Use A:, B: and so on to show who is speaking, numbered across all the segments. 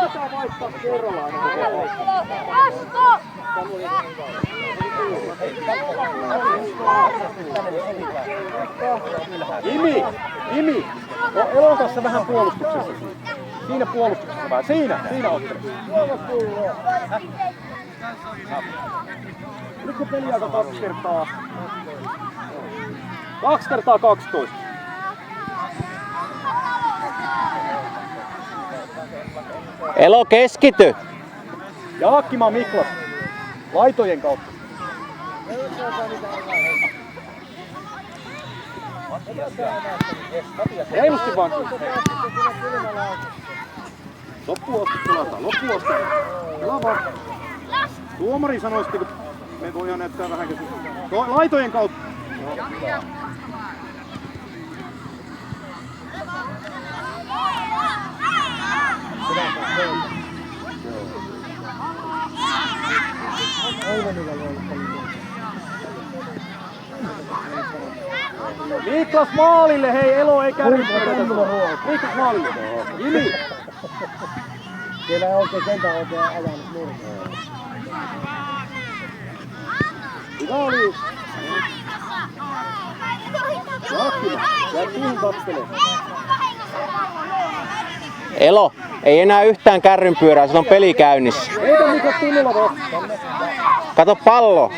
A: Pitää vaihtaa kerrallaan. Jimi! Elon kanssa vähän puolustuksessa. Siinä puolustuksessa vähän. Siinä ottele. Nyt se peliaika 2 kertaa. 2 kertaa 12.
B: Elo, keskity!
A: Jaakkima Miklas. Laitojen kautta. Reilusti vaan. Loppuun asti pelataan. Pelaa vaan. Tuomari sanoi sitten, kun me voidaan näyttää vähän laitojen kautta. Miklas maalille, hei Elo ei kärrypyörätä. Miklas maalille. Jimi.
C: Siellä ei oikein ajanut nurkkaan.
A: Hyvä oli. Jaakkima, jää siihen tappelemaan.
B: Elo, ei enää yhtään kärrynpyörää, se on peli käynnissä.
A: Heitä Miklas tunnulla vastaan.
B: Kato pallo.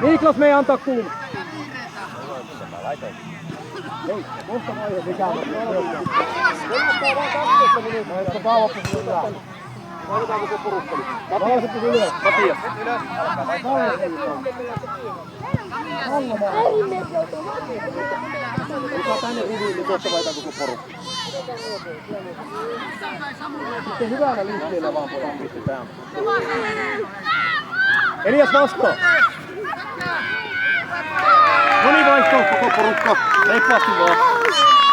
B: Miklas me ei antaa kuulua. Hei, kohta vaihe mikä on. Peluttaa vaan 12 minuuttia. Eikö kauaksi hyvää? Vaihetaanko se porukkali? Matias ylös. Matias. Kuka tänne riviin, niin tuossa vaihetaanko se porukka? Sitten hyvänä liikkeellä vaan porukkalla pistetään. Elias vastaa. Noni vaihto koko porukka. Reippaasti vaan.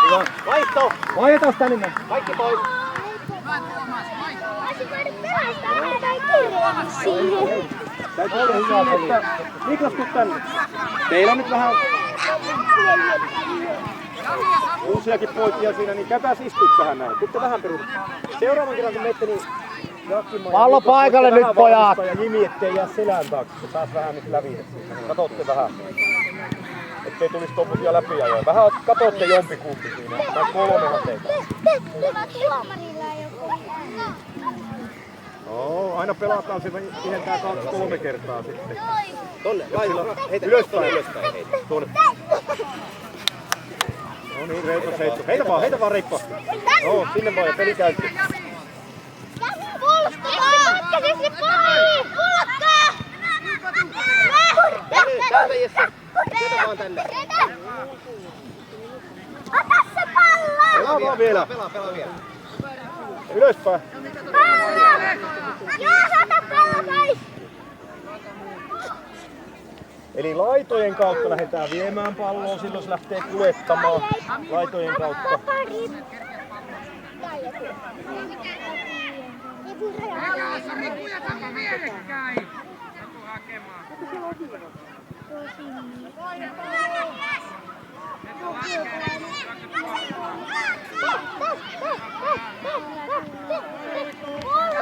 B: Hyvä. Vaihto. Vaihdetaan tänne näin. Kaikki pois. Täytyy olla hyvää peliä. Miklas, tuu tänne. Teillä on nyt vähän uusiakin poikia siinä, niin käypäs istua tähän näin. Tuutte vähän peruuttaa. Seuraavan kerran kun menette, niin
C: pallo paikalle nyt, pojat!
A: Ja Jimi, ettei jää selän taakse. Saas vähän nyt lävitä siitä. Katotte vähän. Ettei tulisi tommosia läpiajoja. Vähän katotte jompikumpi siinä. Tai 3 teitä. Oo, aina pelataan se ihentää 2-3 kertaa sitten. Tonne, ylöspäin. Tuonne. No niin, reipas heitto. Heitä vaan reippaasti. Joo, sinne vaan ja peli käyntiin. Täältä Jesse. Sieltä vaan tänne.
D: Ota se pallo!
A: Pelaa vaan vielä.
D: Pelaa vielä.
A: Ylöspäin.
D: Joo, ota pallo pois!
A: Eli laitojen kautta lähdetään viemään palloa, silloin se lähtee kuljettamaan laitojen kautta.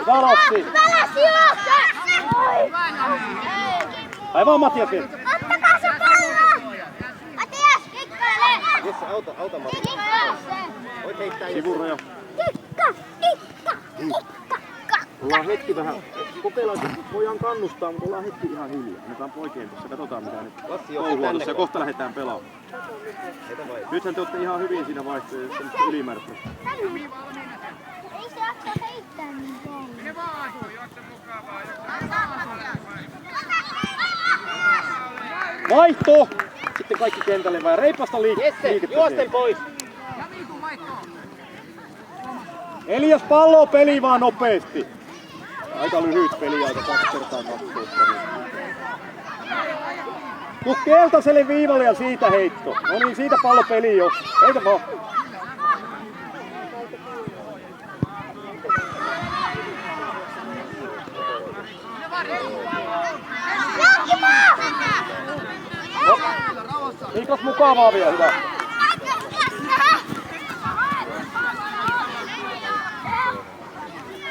A: Valassi! Aivan Matias vielä!
D: Ottakaa se pallo! Matias, kikkaile!
A: Jesse, auta Matias. Voit heittää sivuraja.
D: Kikka!
A: Ollaan hetki vähän, kokeillaan, voidaan kannustaa, mutta ollaan hetki ihan hiljaa. Annetaan poikien tuossa, katsotaan mitä nyt touhua tuossa ja kohta lähdetään pelaamaan. Nythän te olette ihan hyvin siinä vaihtoehdossa, semmoista ylimääräistä.
D: Ei se jaksa heittää niin paljon. Mene vaan asuu, juokse mukavaa.
A: Vaihto! Sitten kaikki kentälle vaan reipasta liikettä.
C: Jesse, juosten pois!
A: Elias pallo peli vaan nopeasti. Aika lyhyt peliaika, 2 kertaa 12. Tuu keltaiselle viivalle ja siitä heitto. No niin, siitä pallo peli jo. Heitä vaan.
B: Niklas mukavaa vielä, hyvä.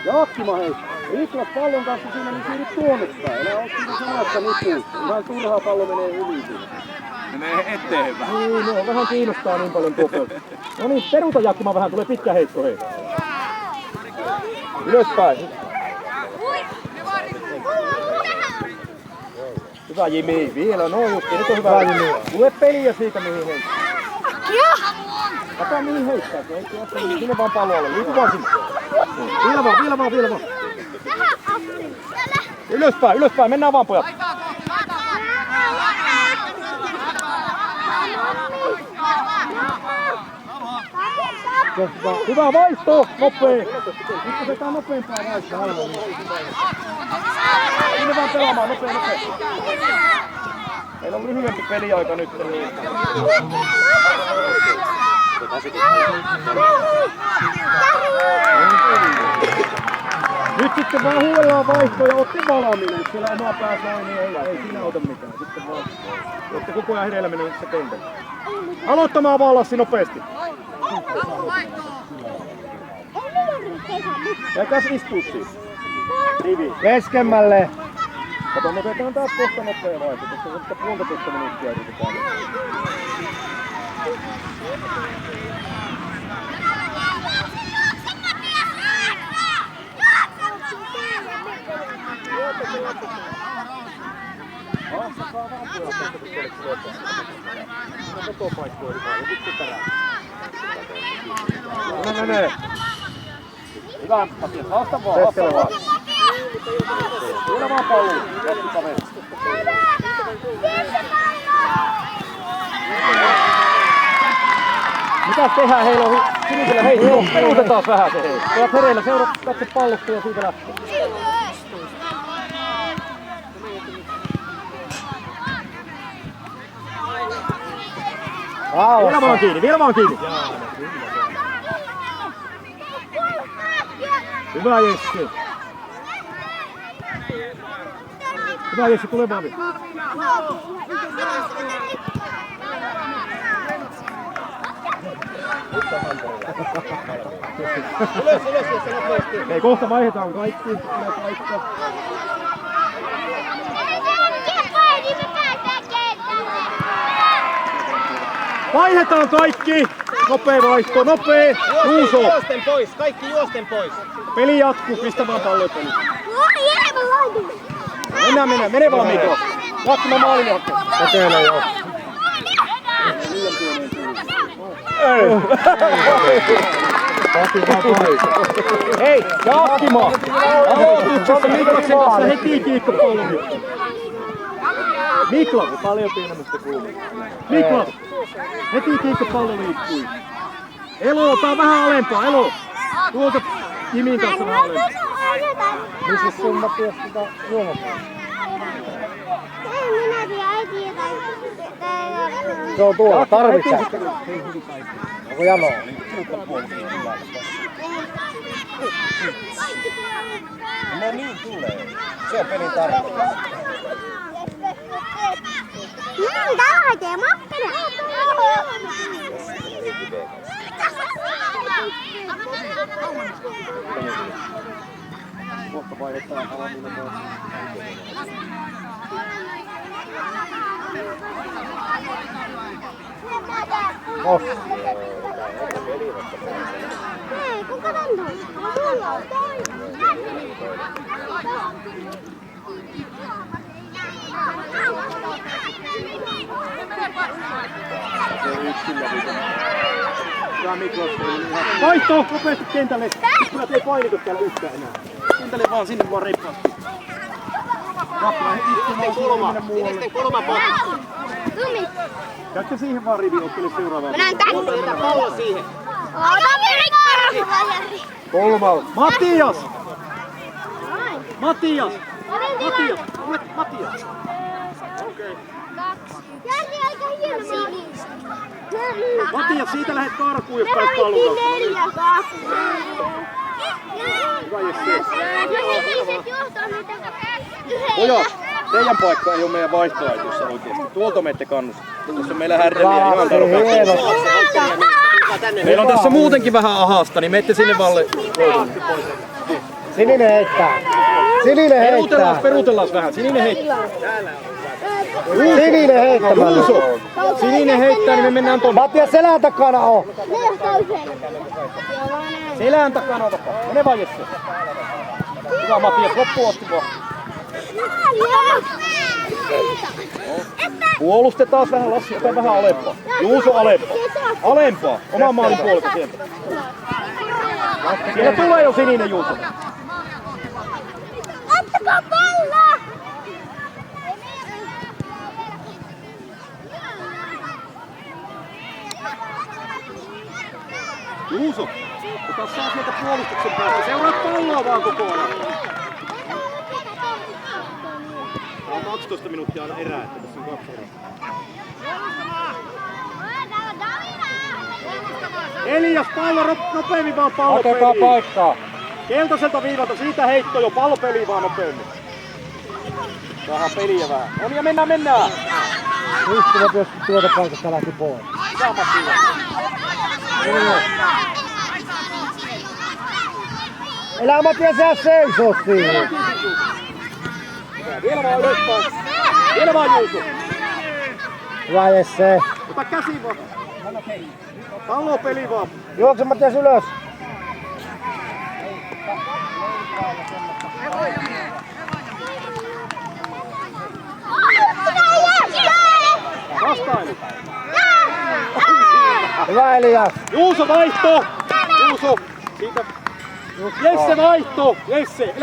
B: Jakkima hei. Niklas pallon kanssa siinä niin siirryt tuonne päin. Älä oo siinä samassa nipuissa. Ihan turhaa pallo menee yli siinä.
A: Menee eteen vähän.
B: Niin, no, vähän kiinnostaa niin paljon tuo peli. No niin, peruta Jakkima vähän, tulee pitkä heitto hei. Ylöspäin. Hyvä Jimi, vielä no Jussi, nyt on hyvä Jimi. Tule peliä siitä mihin heittää. Kato mihin heittää, kun ei tuossa niin, sinne vaan pallolle, liiku vaan sinne. Vielä vaan. Ylöspäin, mennään vaan pojat. Hyvä vaihto, nopea. Nyt otetaan nopeampaa vaihtoa. Sinne vaan pelaamaan, nopea. Meillä on lyhyempi peliaika nyt. Niin. Nyt sitten vaan huudellaan vaihtoja, ootte valmiina. Jos siellä omaa pää soi, niin ei siinä auta mitään. Sitten vaan, ootte koko ajan hereillä mennyt se kentällä. Aloittamaan vaan Lassi nopeasti. Käkäs istuu siis. Rivi.
C: Keskemmälle.
B: Kato, me otetaan taas kohta nopea vaihto, koska se sitten 1,5 minuuttia yritetään. Haastakaa vaan pojat, että kun teille tulee kohta. Vetopaikkoja yli vaan, ja sitten perään. Mene. Hyvä, Matias, haasta vaan. Vielä vaan palloa, jätti kaveri. Mitäs tehdään? Heillä on sinisellä heitto. Peruutetaan vähän se hei. Pojat hereillä, seuraa katso pallosta ja siitä lähtee. Vielä vaan kiinni. Hyvä Jessi. Tule vaan vielä. Ylös, nopeasti. Hei, kohta vaihdetaan kaikki. Tulee paikka. Vaihdetaan kaikki! Nopee vaihto, nopee! Juuso!
C: Juosten pois, kaikki juosten pois.
B: Peli jatkuu, pistä vaan palloja peliin. Mene vaan Mikko. Jatkuma maalin johto.
C: Etelä joo.
B: Hei, Jakkima! Aloituksessa Miklaksen kanssa heti kiikkopalloon. Miklas!
C: Paljon pienemmästä kulmasta.
B: Miklas! Heti kiikkopallo liikkui. Elo, ottaa vähän alempaa, Elo! Tuolta Jimin kanssa vähän alempaa.
C: Missä sun Matias sitä juomataan? Se on tuolla, tarvitsee. Onko janoa? No niin tulee. Se on pelin tarkoitus.
D: Täällä hakee mappina.
B: Kohta vaihdetaan valmiina pois.
D: Hei, kuka tän on? Mulla on
B: Vaihto! Nopeasti kentälle! Kyllä ei painitu täällä yhtään enää. Kentälle vaan sinne vaan reippaasti. Jakkima istumaan kulma.
C: Sinisten kulma pois.
D: Tumi.
B: Käytte siihen vaan riviin, ottele seuraavaan.
D: Mennään tänne.
C: Ota pallo siihen.
D: Ota virikkaa!
B: Kolmalla. Matias! Matias! Matias! Okei.
D: Järvi aika hieno.
B: Matias, siitä lähdet karkuun, jos pääset pallon kanssa.
D: Neljä.
B: Hyvä
D: Ihmiset johtaa niitä
A: Pojat, teidän paikka ei ole meidän vaihtoehtoissa oikeesti. Tuolta menette kannusta. Tuossa meillä härdelliä ihan tarpeeksi. Meillä on tässä muutenkin vähän ahasta, niin menette sinne valle.
C: Sininen heittää. Sininen heittää.
A: Peruutellaan vähän. Sininen heittää.
C: Sininen heittämällä.
A: Juuso. Sininen heittää, niin me mennään tonne.
C: Matias selän takana on.
D: Ne johtaa usein.
A: Selän takana on vapaa. Mene vaan Jesse. Hyvä Matias, loppuun asti vaan. Puoluste taas vähän Lassi, ota vähän alempaa. Juuso alempaa. Alempaa. Oman maalin puolelta sieltä. Siellä tulee jo sininen Juuso.
D: Ottakaa pallo!
A: Juuso, ota saa sieltä puolustuksen päästä. Seuraa palloa vaan koko ajan. Tää on 12 minuuttia aina erää, että tässä on 2 erää. Elias, pallo nopeammin vaan pallopeliin.
C: Otetaan paikkaa.
A: Keltaiselta viivalta, siitä heitto jo, pallopeliin vaan nopeammin. Saadaan peliä vähän. On ja mennään.
C: Yhtymä pystyy tuota paikasta lähti pois.
A: Hyvä Matti.
C: Elää Matias jää seisoo siihen.
A: Vielä vaan ylöspäin. Vielä vaan Juuso.
C: Hyvä Jesse.
A: Ota käsi vaan. Pallo peli vaan.
C: Juokse Matias ylös.
A: Vastailu.
C: Hyvä Elias.
A: Juuso vaihto. Juuso. Siitä. Jesse vaihto. Jesse.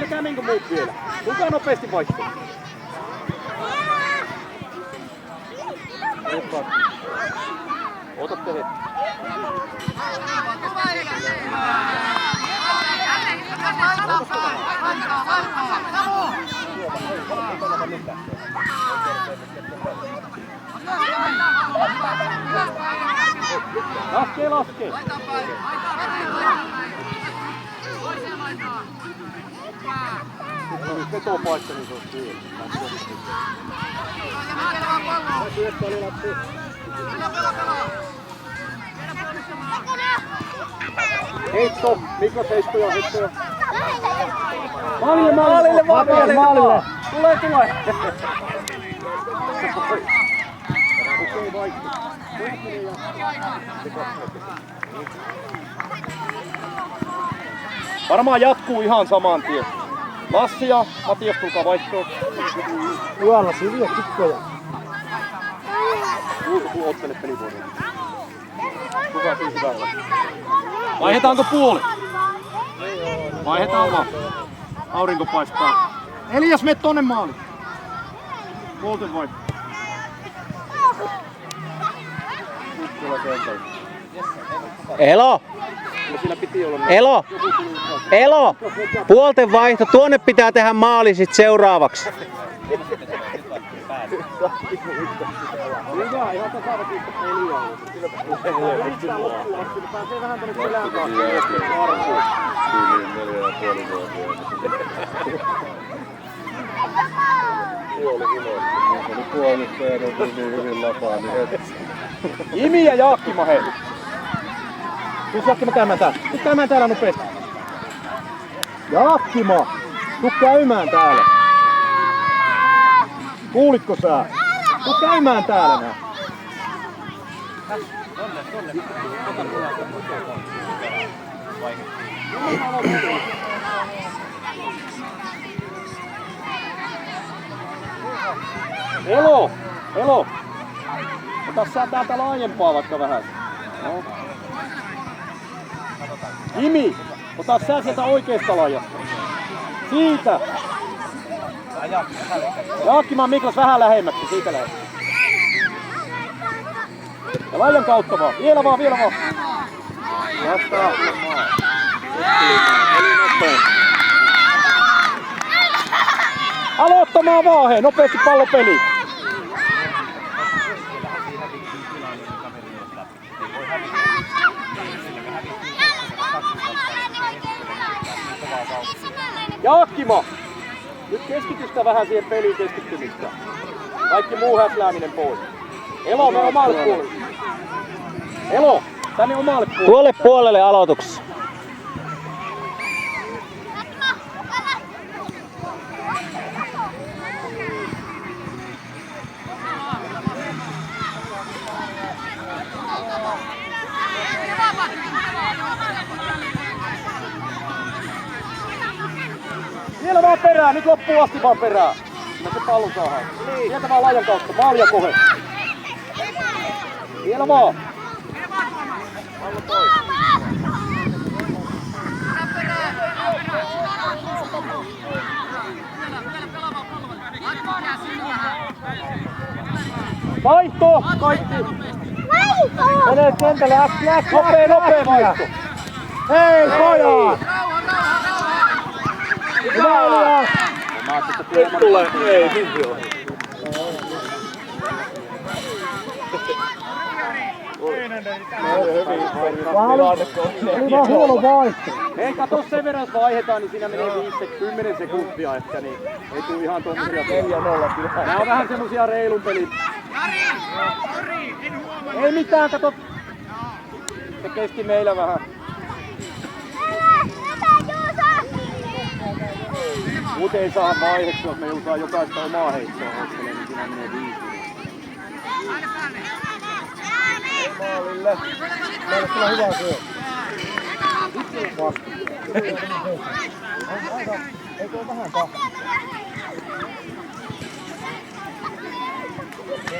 A: Älkää menkö muut vielä. Tulkaa nopeasti vaihto. Otatte hetki. Laskee. Vetopaikka, niin se on siellä. Heitto, Miklas heittoja. Maalille. Tulee. Okei, vaihto. Varmaan jatkuu ihan saman tien. Lassi ja Matias, tulkaa vaihtoon.
C: Yöllä siviä kikkoja.
A: Juuso, ottele pelivuoden. Kuka siis hyvällä? Vaihdetaanko puoli? Vaihdetaan vaan. Aurinko paistaa. Elias, mene tonne maaliin. Puolten vaihto.
C: Elo! Elo! Puolten vaihto. Tuonne pitää tehdä maali sit seuraavaksi.
A: Hyvä, ihan tasaavat yhtä peliä. Yrittää loppuun asti, niin pääsee vähän tonne selään taas. Imi ja Jaakkima hei. Tuu Jaakkima käymään täällä. Tuu käymään täällä nopeasti. Jaakkima! Tuu käymään täällä. Kuulitko sä? Tuu käymään täällä nää. Elo! Ota sä täältä laajempaa vaikka vähän. No. Jimi! Ota sä sieltä oikeesta laajasta. Siitä! Jaakkima Miklas vähän lähemmäksi, siitä lähemmäksi. Ja laajan kautta vaan. Vielä vaan. Vastaa. Eli nopea. Aloittamaan vaan hei, nopeasti pallopeli.
B: Jaakkimo! Nyt keskitystä vähän siihen peliin keskittymistä. Kaikki muu häslääminen pois. Elo, me omalle puolelle. Elo, tänne omalle puolelle.
C: Tuolle puolelle aloituksessa.
B: Vielä vaan perään, nyt loppuun asti vaan perään. Mä se pallon saadaan. Sieltä vaan laajan kautta, maalia kohe. Vielä vaan. Pallo pois. Vaihto! Kaikki! Menee kentälle äkkiä! Nopea vaihto! Hei, pojat! Hyvä Elias! Nyt tulee, ei hyvin ole. Oli vaan huono vaihto. Hei, kato sen verran, jos vaihdetaan, niin siinä menee 10 sekuntia, että niin ei tule ihan tommosia 4-0. Nää on vähän semmosia reilun pelin. Ei mitään, kato. Se kesti meillä vähän. Muuten ei saa vaihdettua, jos me joudutaan jokaista omaa heittoa hoittelemaan, niin siinä menee 5. Maalille. Meillä on kyllä hyvä syö. Ei tuo vähän tahti.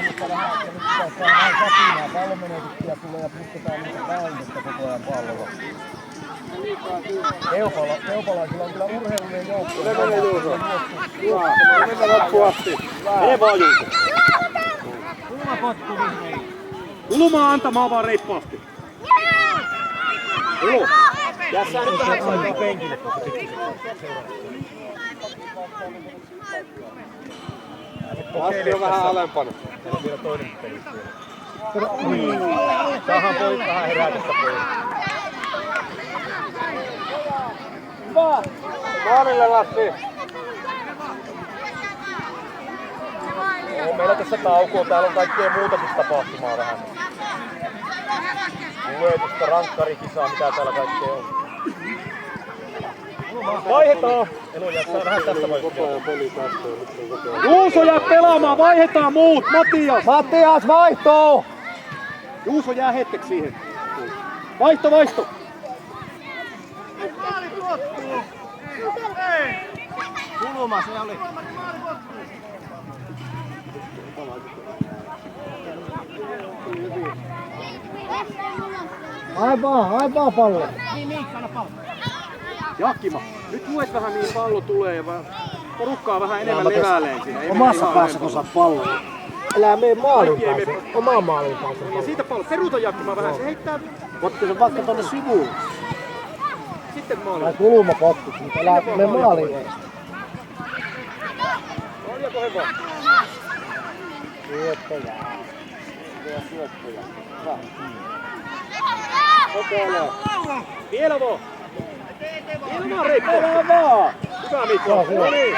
B: Mutta vähän, että nyt pitäisi saada vähän säpinää. Pallonmenetyksiä tulee ja pistetään niitä väynnettä koko ajan pallolla. Keupalaisilla on kyllä urheilullinen joukko. Se menee Juuso. Hyvä. Mennään loppuun asti. Mene vaan Juuso. Kulmaa antamaan vaan reippaasti. Ilu. Jässää nyt vähän aikaa penkille. Asti on vähän alempana. Meillä on vielä toinen peli siellä. Saadaan pois vähän herätystä pois. Hyvä! Maalille Lassi! Meillä tässä taukoa, täällä on kaikkea muutakin tapahtumaa vähän. Luetusta, rankkarikisaa, mitä täällä kaikkea on. Vaihdetaan! Elo jättää vähän tästä vaihtoa. Juuso jää pelaamaan, vaihdetaan muut! Mattias vaihtoo! Juuso jää hetkeksi siihen. Vaihto! Kulma se oli. Aivan pallo. Niin, anna pallo. Jakkima, nyt luet vähän mihin pallo tulee ja porukkaa vähän enemmän levälleen siinä.
E: Omassa päässä kun saat pallon. Älä mene maalin päässä. Omaan maalin päässä.
B: Ja siitä pallo. Peruuta Jakkima vähän, se heittää.
E: Otti sen vaikka tonne sivuun.
B: Sitten maaliin.
E: Tai kulmapotkut, mutta älä mene maaliin ees.
B: Maalia kohe vaan.
E: Syöttöjä.
B: Hyvä. Kokeile. Vielä vaan. Vielä vaan Reikko. Vielä vaan. Hyvä Mikko. No niin.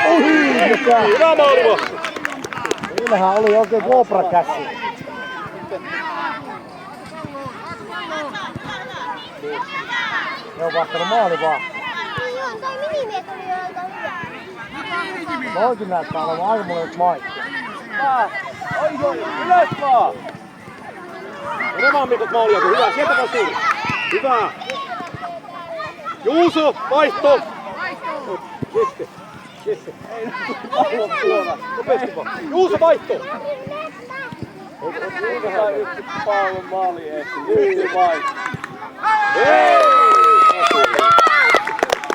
B: Hyvä maali vaan.
E: Siinähän oli oikein Cobra-käsi. Ne on vastannut maali vaan.
D: Joo, toi minimies oli aika hyvä.
E: Noikin näyttää olevan aika monet maikki.
B: Oi, ylös vaan. Enemmän Mikot maalia kuin hyvä. Sieltä vaan siinä. Hyvä. Juuso, vaihto. Jesse. Ei nyt pallo tuolla. Nopeasti vaan. Juuso, vaihto. Otetaan yksi pallon maali ees. Yksi vaihto. Hei!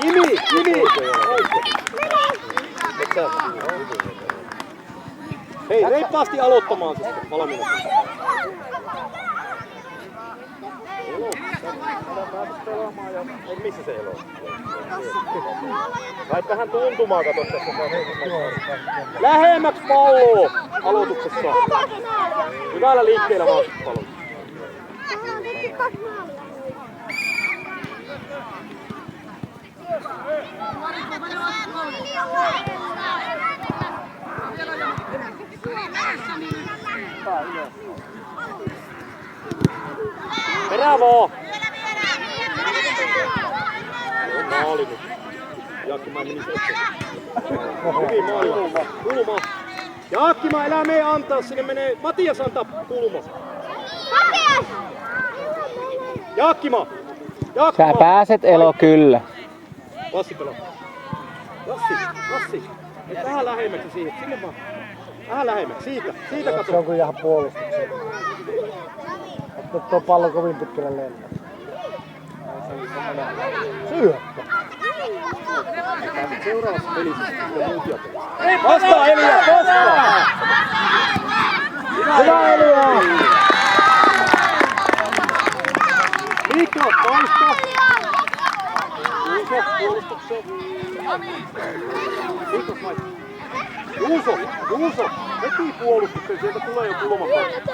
B: Kimi! Hei, reippaasti aloittamaan sitten valmiina. Elo, älä päätä pelaamaan ja... Missä se Elo? Lait vähän tuntumaan, kato tässä. Lähemmäksi palloa aloituksessa. Hyvällä liikkeellä vaan palloa.
D: Tähän on tehty 2 maalia.
B: Bravo! Maali nyt. Jaakkima meni hyvin maali. Kulma. Jaakkima elää me antaa, sinne menee. Matias antaa kulma. Jaakkima! Jaakkima!
C: Sä pääset Elo kyllä.
B: Lassi pelaa. Lassi. Et vähän lähemmäksi siihen. Sinne vaan. Vähän lähemmäksi. Siitä kato.
E: Se on kyllä ihan puolustukseen. Ottaa tuo pallo kovin pitkälle lennä. Syöttö.
B: Seuraavassa pelissä tulee muut jakeet. Vastaa Elia! Vastaa!
E: Hyvä Elia!
B: Mikko, vaihto! Juuso, puolustukseen. Mikko, vaihto. Juuso! Heti puolustukseen, sieltä tulee jo kulmapaikka.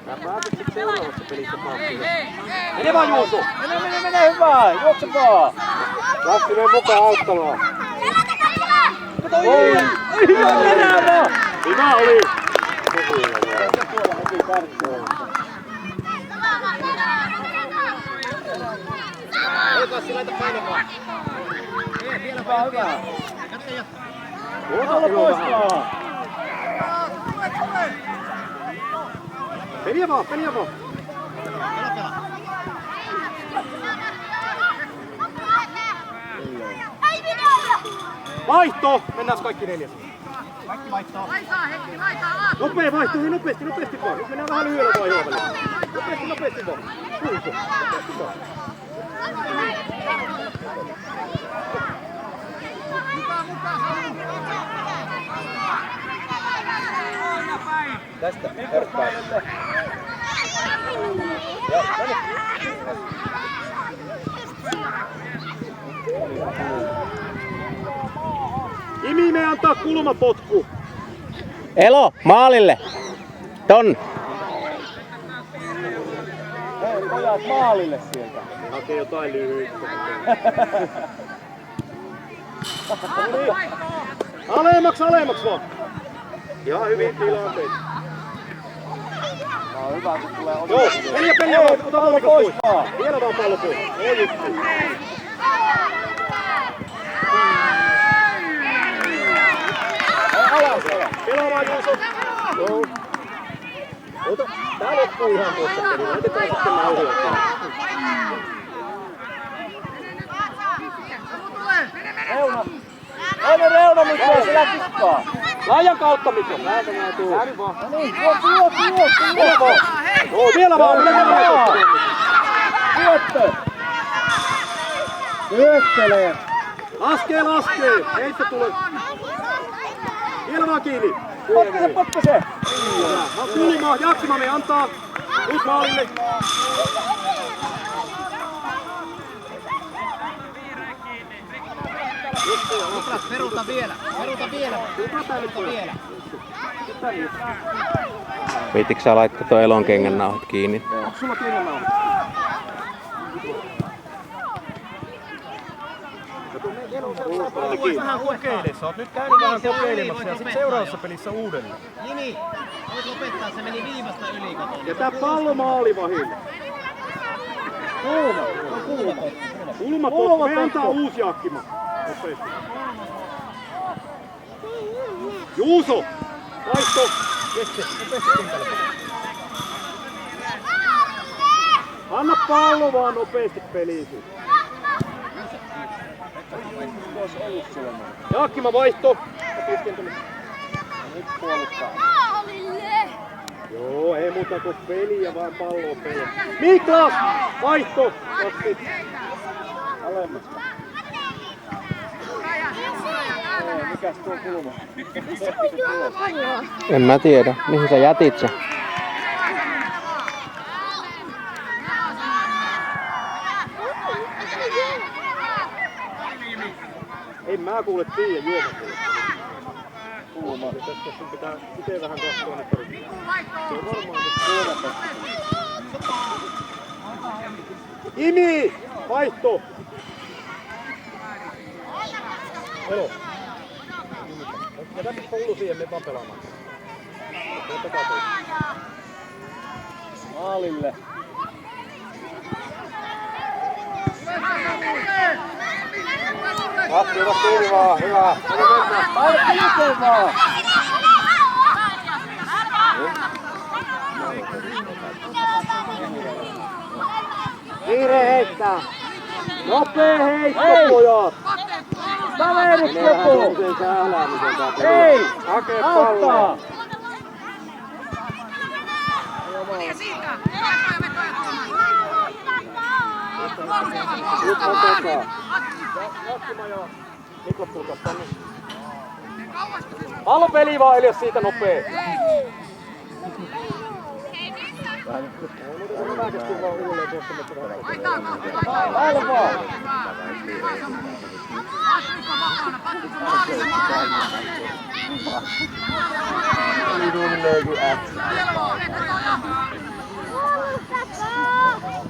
B: Sä pääset sit seuraavassa pelissä paikkaan. Mene vaan Juuso!
E: Mene hyvä! Juokse vaan!
B: Lassi mene mukaan auttamaan.
E: Oi!
B: Hyvä oli!
E: Ei Kassi, laita painamaan. Hyvä.
B: Ota poistaa! Peliä vaan! Vaihto! Mennään kaikki neljäs.
E: Kaikki vaihtoa.
B: Nopea vaihto, nopeasti vaan. Nyt mennään vähän lyhyellä vaiheella välillä. Nopeasti vaan. Nopeasti vaan.
E: Tästä, herppaa.
B: Imi me antaa kulmapotku.
C: Elo, maalille. Ton.
E: Hei, pojat maalille sieltä.
B: Hakee jotain lyhyitä. Alemmaksi vaan. Ihan hyvin tilanteet.
E: No hyvä, kun tulee omi.
B: Joo, peliä, ota pallo pois. Vielä vaan pallo pois. Oi juttu. Pelaa vaan Juuso. Joo. Ota, tää loppuu ihan tuossa peliä. Laitetaan sitten nauhoittaa.
E: Reuna! Aina reuna, mutta se lähtiskaa!
B: Laajan kautta Mikko. Läältä nää tuu. Lähdy vaan.
E: No niin, juokse!
B: Joo, vielä vaan.
E: Syöttö! Syöttelee!
B: Laskee. Heitto tulee. Vielä vaan kiinni.
E: Potkaise!
B: Kulmaa, Jaakkima me antaa. Nyt maalille.
E: Peruta vielä!
C: Viitikö sä laittaa tuo Elon kengän nauhat kiinni?
B: Onko sulla kengännauha? Vähän kokeile. Sä oot nyt käynyt vähän kokeilemassa ja sit seuraavassa pelissä uudelleen.
E: Jimi! Voit lopettaa, se meni viivasta yli katon.
B: Ja tää pallo maalivahille. Kulma. Me antaa uusi Jaakkima. Nopeasti. Juuso! Vaihto! Nopeasti kentälle. Anna pallo vaan nopeasti peliin. Jaakkima vaihto.
E: Nyt puolustaa.
B: Joo, ei muuta kuin peliä, vaan palloa peliä. Miklas! Vaihto! Otti.
E: Alemmasta. Mikäs tuo kulma?
C: En mä tiedä. Mihin sä jätit sen?
B: En mä kuule tiedä juomakuule. Kulma. Tästä sun pitää itse vähän katsoa ne perit. Se on varmaan, että kuulemassa. Imi! Vaihto! Elo. Jätä Pullu siihen, me vaan pelaamaan. Maalille.
A: Vasti vaan, hyvä.
B: Alle kiinni vaan!
E: Kiire heittää.
B: Nopee heitto, pojat! Kaverit joku! Ei!
A: Hakee
B: Auttaa!
A: Nyt otetaan.
B: Jatkuma ja Niklas tulkas tänne. Pallopeli vaan, Elias, siitä nopee. Pallo vaan!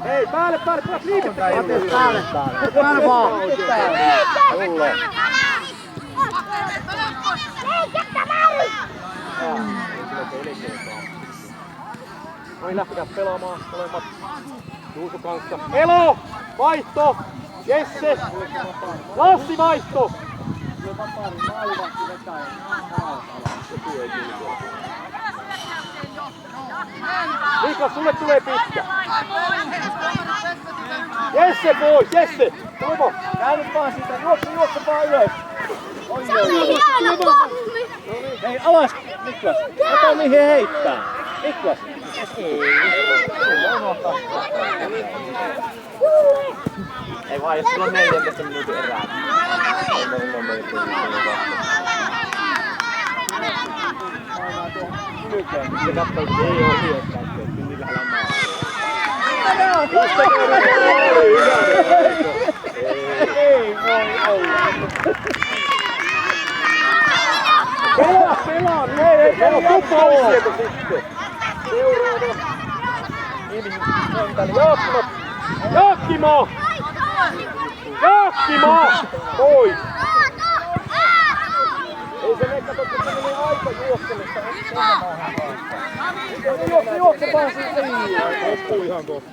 B: Hei, päälle, päälle, liiket! Päälle vaan! Tulle! Noin, lähtekää pelaamaan molemmat Juuso kanssa. Elo! Vaihto! Jesse! Lassi vaihto! Niklas, sulle tulee pitkä! Jesse pois! Jesse! Toivo! Käy nyt vaan siitä! Juokse vaan ylös! Hei, alas! Niklas! Kato mihin heittää! Niklas! Ei vaan, jos sulla on 14 minuutin erää. Se katsoo, että ei oo hyökkäystä, että niillä hällä ei voi olla. Pelaa! Ei tupaa sieltä sitten. Seuraava. Jaakkimo! Pois! Ei se mene, kato, kun se menee aika juoksemista. Juokse vaan siitä liian. Loppuu ihan kohta.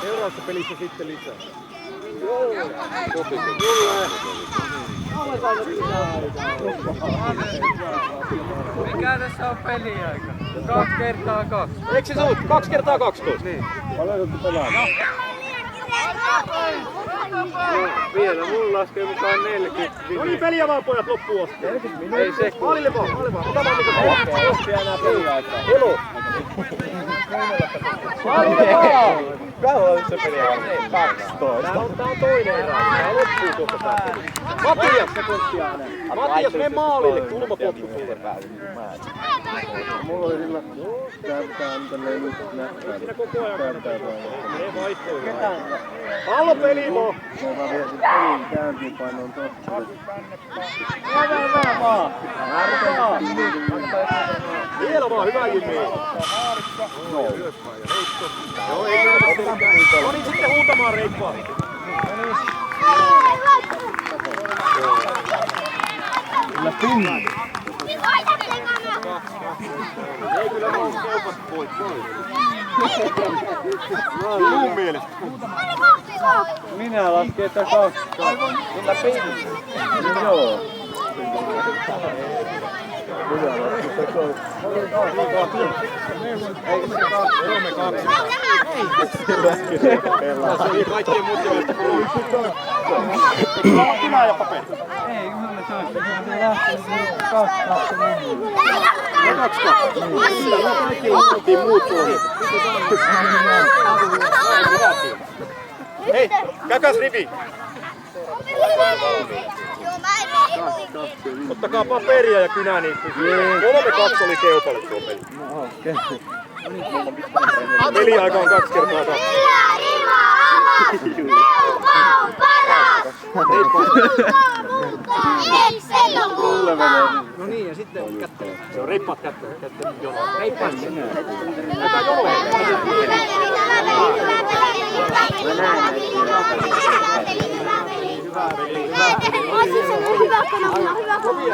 B: Seuraavassa pelissä sitten lisää. Joo.
F: Mikä tässä on peliaika? 2 kertaa 2.
B: Eikö se ole 2 kertaa 12? Niin.
E: Paljonko pelaa?
F: Vielä mun laskee mukaan 40.
B: No niin, peliä vaan pojat loppuun asti.
E: 40 minuuttia.
F: Ei se kun.
B: Maalille vaan. Ota vaan mikä se on.
E: Ei enää peliaikaa.
B: Elo.
E: Kauan on se peliaika? 12.
B: Tää on toinen erä. Tää loppuu tuossa tää peli. Matias, mene maalille. Kulmapotku sulle.
E: Mulla oli sillä käytetään tälleen nyt näppää.
B: Siinä koko ajan menee vaihtoja. Pallopeli vaan.
E: Se vaan vie sit pelin käyntiinpainoon tossa. Hyvä vaan.
B: Vielä vaan, hyvä Jimmy. Joo, ei mennä. No niin, sitten huutamaan reippaa.
E: Kyllä pinnan.
B: Ei kyllä nousi kaupat pois. Mun mielestä.
E: Minä lasken, että 2. Kyllä pinnan. Joo. Minä lasken, että 2.
B: Ei se 3-2. Se oli kaikkien muut joista kolme. Eikö kynää ja paperi?
F: Ei, kyllä se olisi. Se lähtee 2-2.
B: No 2-2. Kyllä, no kaikki oltiin muut suomit. Hei, käkäs rivi. Ottakaa paperia ja kynää, niin 3-2 oli Keupalle tuo peli. Peliaika on 2 kertaa 2.
E: No niin, ja sitten kättely.
B: Se on reippaat kättelyt jonoa. Reippaat sinne. Aika jonoa.
D: Hyvä peli. Hyvä kanava. Hyvä kanava.